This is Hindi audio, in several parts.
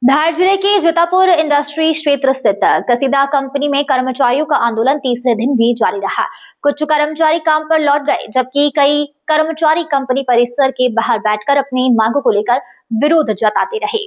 धार जिले के जोतापुर इंडस्ट्री क्षेत्र स्थित कसीदा कंपनी में कर्मचारियों का आंदोलन तीसरे दिन भी जारी रहा। कुछ कर्मचारी काम पर लौट गए, जबकि कई कर्मचारी कंपनी परिसर के बाहर बैठकर अपनी मांगों को लेकर विरोध जताते रहे।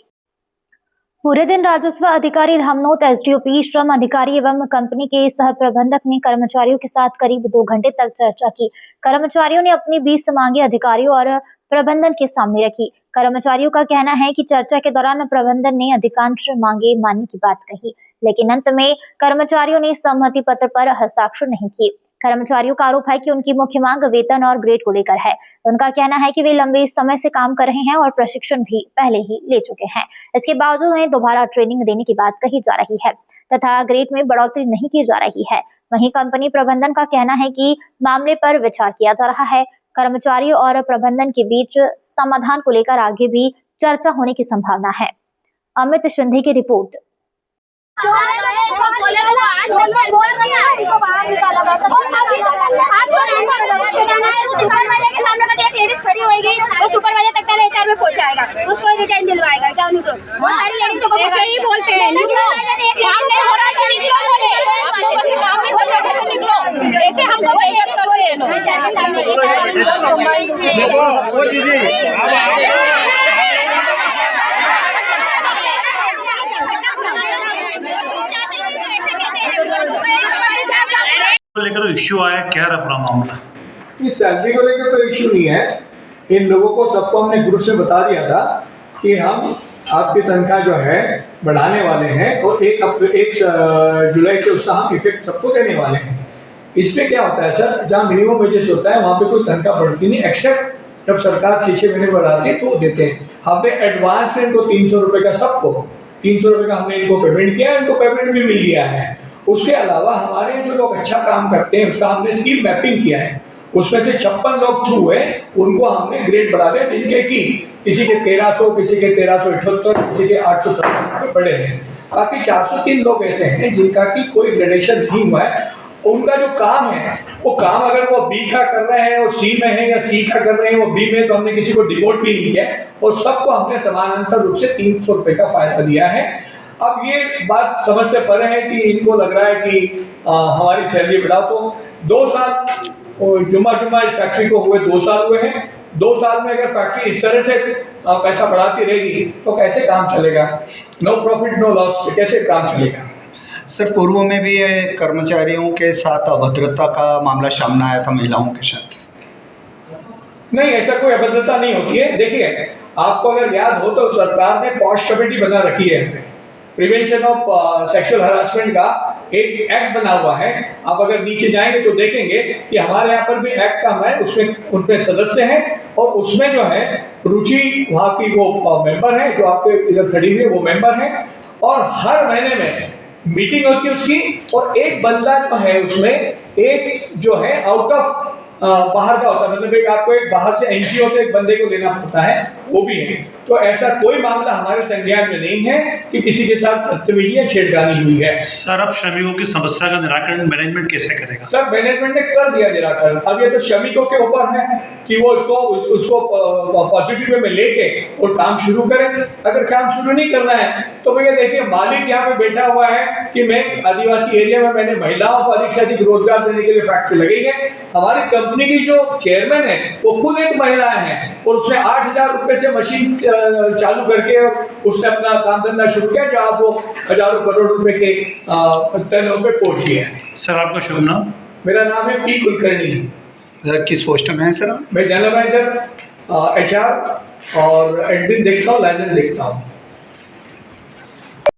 पूरे दिन राजस्व अधिकारी धामनोत, एसडीओपी, श्रम अधिकारी एवं कंपनी के सह प्रबंधक ने कर्मचारियों के साथ करीब 2 घंटे तक चर्चा की। कर्मचारियों ने अपनी 20 मांगे अधिकारियों और प्रबंधन के सामने रखी। कर्मचारियों का कहना है कि चर्चा के दौरान प्रबंधन ने अधिकांश मांगे मानने की बात कही, लेकिन अंत में कर्मचारियों ने सहमति पत्र पर हस्ताक्षर नहीं किए। कर्मचारियों का आरोप है कि उनकी मुख्य मांग वेतन और ग्रेड को लेकर है। उनका कहना है कि वे लंबे समय से काम कर रहे हैं और प्रशिक्षण भी पहले ही ले चुके हैं। इसके बावजूद उन्हें दोबारा ट्रेनिंग देने की बात कही जा रही है तथा ग्रेड में बढ़ोतरी नहीं की जा रही है। वहीं कंपनी प्रबंधन का कहना है कि मामले पर विचार किया जा रहा है। कर्मचारियों और प्रबंधन के बीच समाधान को लेकर आगे भी चर्चा होने की संभावना है। अमित शिंदे की रिपोर्ट। सुपरवाइजर तक HR में पहुंचाएगा, उसको रिजाइन दिलवाएगा। जाओ निकलो। वो सारी लेडीजों को ऐसे ही बोलते हैं। ऐसे हमको लेकर इश्यू आया, क्या है अपना मामला? इस सैलरी को लेकर कोई इश्यू नहीं है। इन लोगों को सबको हमने ग्रुप से बता दिया था कि हम आपकी तनख्वाह जो है बढ़ाने वाले हैं और 1 जुलाई से उसका हम इफेक्ट सबको देने वाले हैं। इसमें क्या होता है सर, जहाँ मिनिमम वेजेस होता है वहाँ पे कोई तनख्वाह बढ़ती नहीं, एक्सेप्ट जब सरकार 6 महीने बढ़ाती है तो देते हैं। हमने एडवांस में इनको 300 रुपये का, सबको 300 रुपये का हमने इनको पेमेंट किया, इनको पेमेंट भी मिल गया है। उसके अलावा हमारे जो लोग अच्छा काम करते हैं उसका हमने स्किल मैपिंग किया है। उसमें से 56 लोग थ्रू है, उनको हमने ग्रेड बढ़ा दिया, जिनके की किसी के 1300, किसी के 1378, किसी के 870 पड़े हैं। बाकी 403 लोग ऐसे हैं जिनका की कोई ग्रेडेशन नहीं हुआ है। उनका जो काम है वो काम अगर वो बी का कर रहे हैं और सी में है, या सी का कर रहे हैं वो बी में, तो हमने किसी को डिमोट भी नहीं किया और सबको हमने समानांतर रूप से 300 रुपये का फायदा दिया है। अब ये बात समझ से परे है कि इनको लग रहा है कि हमारी सैलरी बढ़ाओ। तो 2 साल जुम्मा इस फैक्ट्री को हुए 2 साल हुए हैं। 2 साल में अगर फैक्ट्री इस तरह से पैसा बढ़ाती रहेगी तो कैसे काम चलेगा? नो प्रॉफिट नो लॉस, कैसे काम चलेगा? सर, पूर्व में भी ये कर्मचारियों के साथ अभद्रता का मामला सामने आया था महिलाओं के साथ। नहीं, ऐसा कोई अभद्रता नहीं होती है। देखिए, आपको अगर याद हो तो सरकार ने पॉश कमेटी बना रखी है, प्रिवेंशन ऑफ सेक्सुअल हरासमेंट का एक एक्ट बना हुआ है। आप अगर नीचे जाएंगे तो देखेंगे कि हमारे यहाँ पर भी एक्ट का है, उसमें उनपे सदस्य हैं और उसमें जो है रुचि वहाँ की वो मेंबर है, जो आपके इधर खड़ी हुई है वो मेंबर है। और हर महीने में मीटिंग होती है उसकी, और एक बंदा जो है उसमें एक जो है आउट ऑफ बाहर का होता है, मतलब एक आपको एक बाहर से NGO से एक बंदे को लेना पड़ता है, वो भी है। तो ऐसा कोई मामला हमारे संज्ञान में नहीं है कि किसी के साथ बदतमीजी या छेड़खानी हुई है। सर, अब श्रमिकों की समस्या का निराकरण मैनेजमेंट कैसे करेगा? सर, मैनेजमेंट ने कर दिया निराकरण। अब ये तो श्रमिकों के ऊपर है कि वो उसको पॉजिटिव में लेके और काम शुरू करें। अगर काम शुरू नहीं करना है तो भैया देखिए, मालिक यहाँ पे बैठा हुआ है कि मैं आदिवासी एरिया में मैंने महिलाओं को अधिक से अधिक रोजगार देने के लिए फैक्ट्री लगाई है। हमारी कंपनी की जो चेयरमैन है वो खुद एक महिला है और उसने 8,000 रुपए से मशीन चालू करके उसने अपना काम धंधा शुरू किया, जो आप वो हजारों करोड़ रुपए के टर्नओवर पे पहुंच गए हैं। सर, आपका शुभ नाम? मेरा नाम है पी कुलकर्णी। किस पोस्ट में है सर? मैं जनरल मैनेजर HR और एडमिन देखता हूँ, लाइसेंस देखता हूँ।